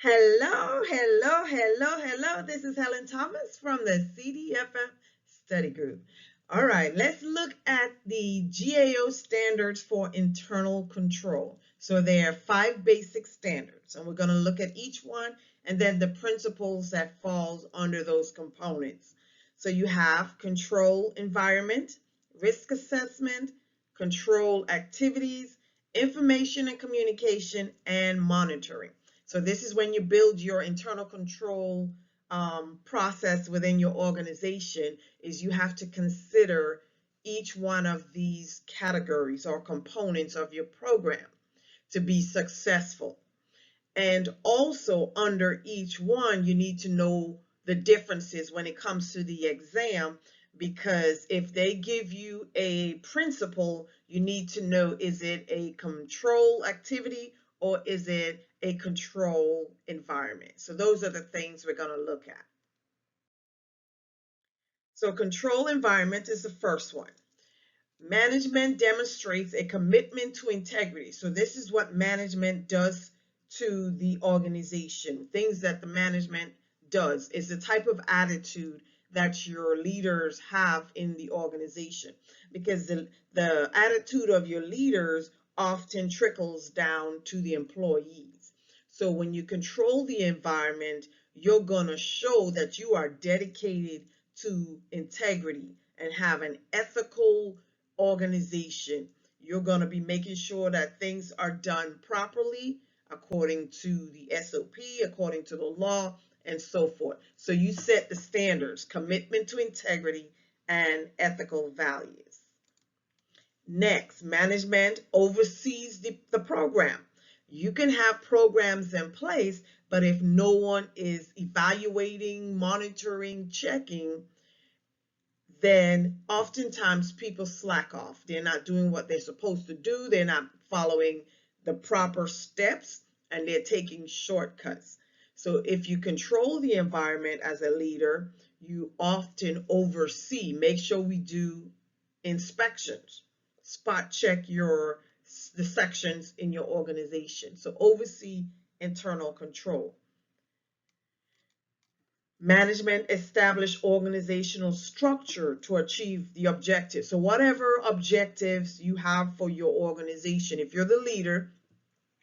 Hello, hello, hello, hello. This is Helen Thomas from the CDFM study group. All right, let's look at the GAO standards for internal control. So there are 5 basic standards, and we're going to look at each one and then the principles that falls under those components. So you have control environment, risk assessment, control activities, information and communication, and monitoring. So this is when you build your internal control process within your organization, is you have to consider each one of these categories or components of your program to be successful. And also under each one, you need to know the differences when it comes to the exam, because if they give you a principle, you need to know, is it a control activity or is it a control environment? So those are the things we're going to look at. So control environment is the first one. Management demonstrates a commitment to integrity. So this is what management does to the organization. Things that the management does is the type of attitude that your leaders have in the organization, because the attitude of your leaders often trickles down to the employees. So when you control the environment, you're going to show that you are dedicated to integrity and have an ethical organization. You're going to be making sure that things are done properly according to the SOP, according to the law, and so forth. So you set the standards, commitment to integrity, and ethical values. Next, management oversees the program. You can have programs in place, but if no one is evaluating, monitoring, checking, then oftentimes people slack off. They're not doing what they're supposed to do. They're not following the proper steps, and they're taking shortcuts. So if you control the environment as a leader, you often oversee, make sure we do inspections, spot check the sections in your organization. So oversee internal control. Management establish organizational structure to achieve the objectives. So whatever objectives you have for your organization, if you're the leader,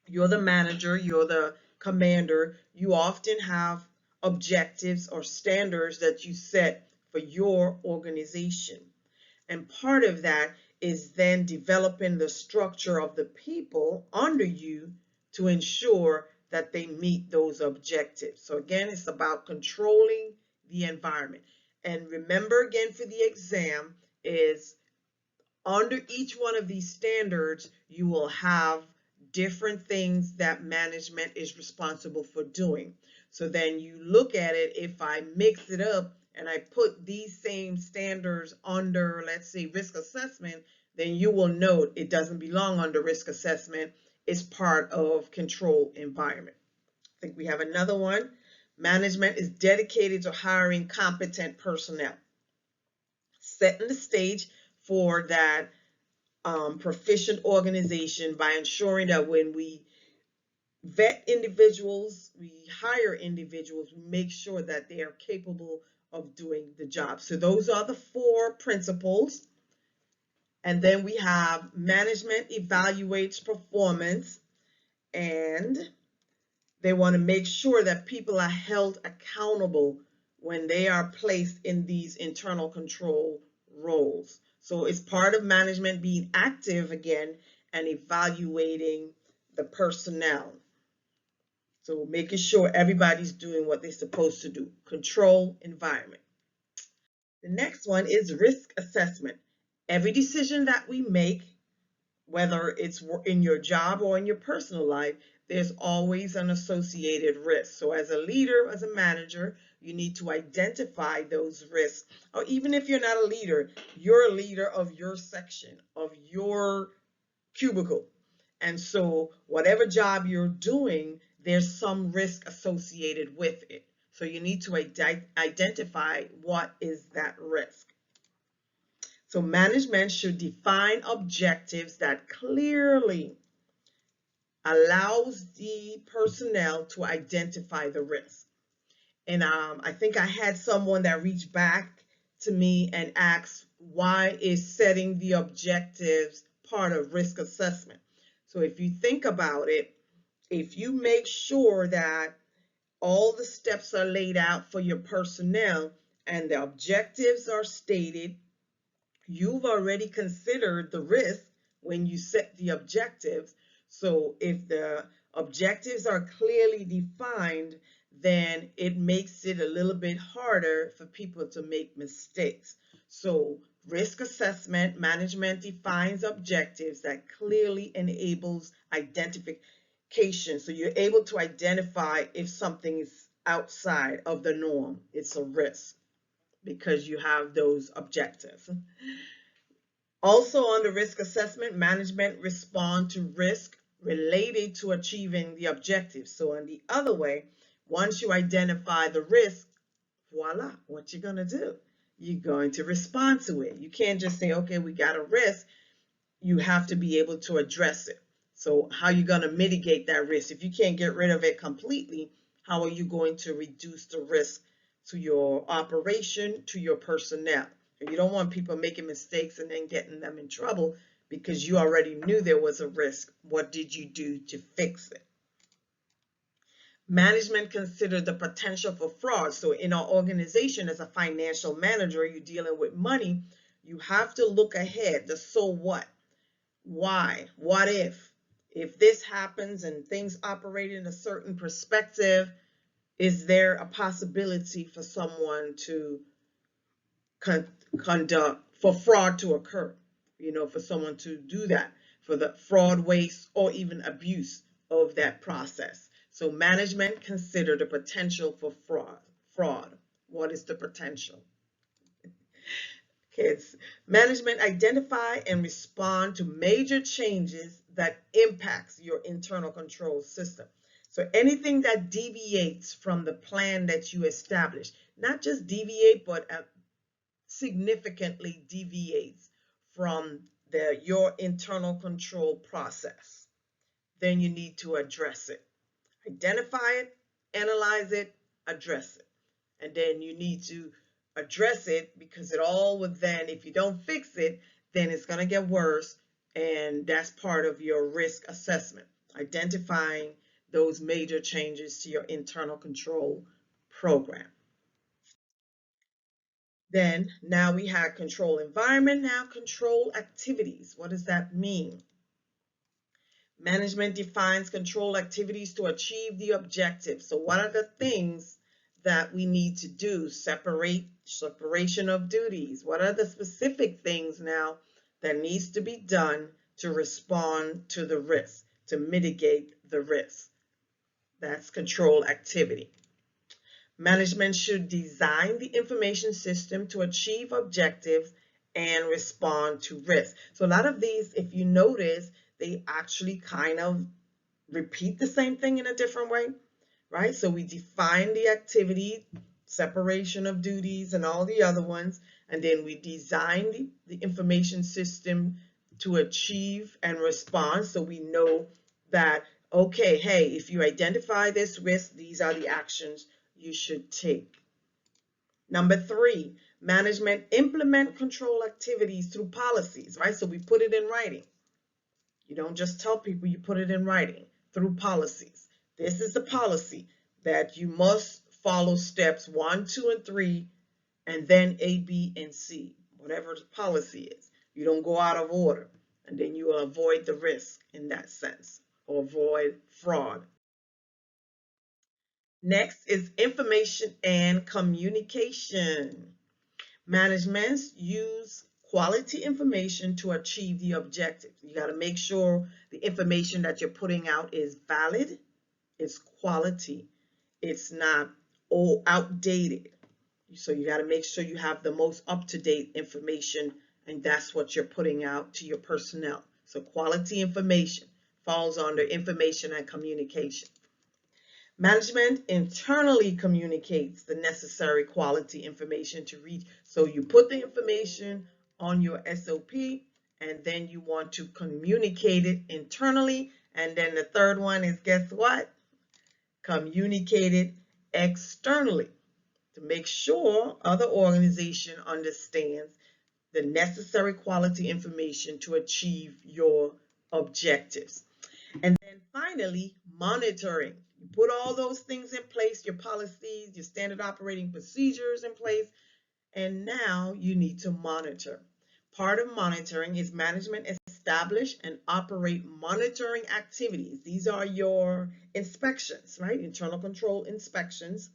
you're the manager, you're the commander, you often have objectives or standards that you set for your organization. And part of that is then developing the structure of the people under you to ensure that they meet those objectives. So again, it's about controlling the environment. And remember again for the exam is under each one of these standards, you will have different things that management is responsible for doing. So then you look at it, if I mix it up and I put these same standards under, let's say, risk assessment, then you will note it doesn't belong under risk assessment. It's part of control environment. I think we have another one. Management is dedicated to hiring competent personnel, setting the stage for that proficient organization by ensuring that when we vet individuals, we hire individuals, we make sure that they are capable of doing the job. So those are the 4 principles. And then we have management evaluates performance, and they want to make sure that people are held accountable when they are placed in these internal control roles. So it's part of management being active again and evaluating the personnel. So making sure everybody's doing what they're supposed to do. Control environment. The next one is risk assessment. Every decision that we make, whether it's in your job or in your personal life, there's always an associated risk. So as a leader, as a manager, you need to identify those risks. Or even if you're not a leader, you're a leader of your section, of your cubicle. And so whatever job you're doing, there's some risk associated with it. So you need to identify what is that risk. So management should define objectives that clearly allows the personnel to identify the risk. And I think I had someone that reached back to me and asked, why is setting the objectives part of risk assessment? So if you think about it, if you make sure that all the steps are laid out for your personnel and the objectives are stated, you've already considered the risk when you set the objectives. So if the objectives are clearly defined, then it makes it a little bit harder for people to make mistakes. So risk assessment management defines objectives that clearly enables identification. So you're able to identify if something is outside of the norm, it's a risk, because you have those objectives. Also, under risk assessment, management respond to risk related to achieving the objectives. So in the other way, once you identify the risk, voila, what you're going to do? You're going to respond to it. You can't just say, okay, we got a risk. You have to be able to address it. So how are you going to mitigate that risk? If you can't get rid of it completely, how are you going to reduce the risk to your operation, to your personnel? You don't want people making mistakes and then getting them in trouble because you already knew there was a risk. What did you do to fix it? Management considered the potential for fraud. So in our organization, as a financial manager, you're dealing with money, you have to look ahead. The so what? Why? What if? If this happens and things operate in a certain perspective, is there a possibility for someone to conduct, for fraud to occur, for someone to do that, for the fraud, waste, or even abuse of that process? So management consider the potential for fraud. What is the potential? Kids, management identify and respond to major changes that impacts your internal control system. So anything that deviates from the plan that you establish, not just deviate, but significantly deviates from your internal control process, then you need to address it. Identify it, analyze it, address it. And then you need to address it, because it all would then, if you don't fix it, then it's going to get worse. And that's part of your risk assessment, identifying those major changes to your internal control program. Then now we have control environment, now control activities. What does that mean? Management defines control activities to achieve the objective. So what are the things that we need to do? Separation of duties. What are the specific things now that needs to be done to respond to the risk, to mitigate the risk? That's control activity. Management should design the information system to achieve objectives and respond to risk. So a lot of these, if you notice, they actually kind of repeat the same thing in a different way, right? So we define the activity, separation of duties, and all the other ones, and then we design the information system to achieve and respond. So we know that, okay, hey, if you identify this risk, these are the actions you should take. Number 3, management implement control activities through policies, right? So we put it in writing. You don't just tell people, you put it in writing through policies. This is the policy that you must follow steps 1, 2, and 3, and then A, B, and C, whatever the policy is. You don't go out of order, and then you will avoid the risk in that sense, or avoid fraud. Next is information and communication. Managements use quality information to achieve the objective. You got to make sure the information that you're putting out is valid, it's quality, it's not outdated. So you got to make sure you have the most up-to-date information, and that's what you're putting out to your personnel. So quality information falls under information and communication. Management internally communicates the necessary quality information to reach. So you put the information on your SOP, and then you want to communicate it internally, And then the third one is, guess what? Communicated externally to make sure other organization understands the necessary quality information to achieve your objectives. And then finally, monitoring. You put all those things in place, your policies, your standard operating procedures in place, and now you need to monitor. Part of monitoring is management establish and operate monitoring activities. These are your inspections, right? Internal control inspections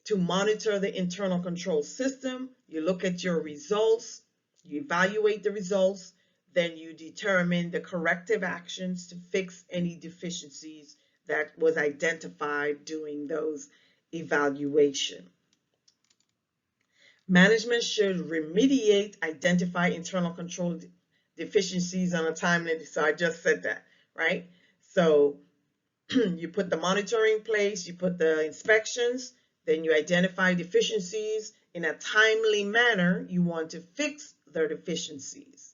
to monitor the internal control system. You look at your results, you evaluate the results, then you determine the corrective actions to fix any deficiencies that was identified during those evaluation. Management should remediate, identify internal control deficiencies on a timely, so I just said that, right? So you put the monitoring in place, you put the inspections, then you identify deficiencies in a timely manner. You want to fix their deficiencies.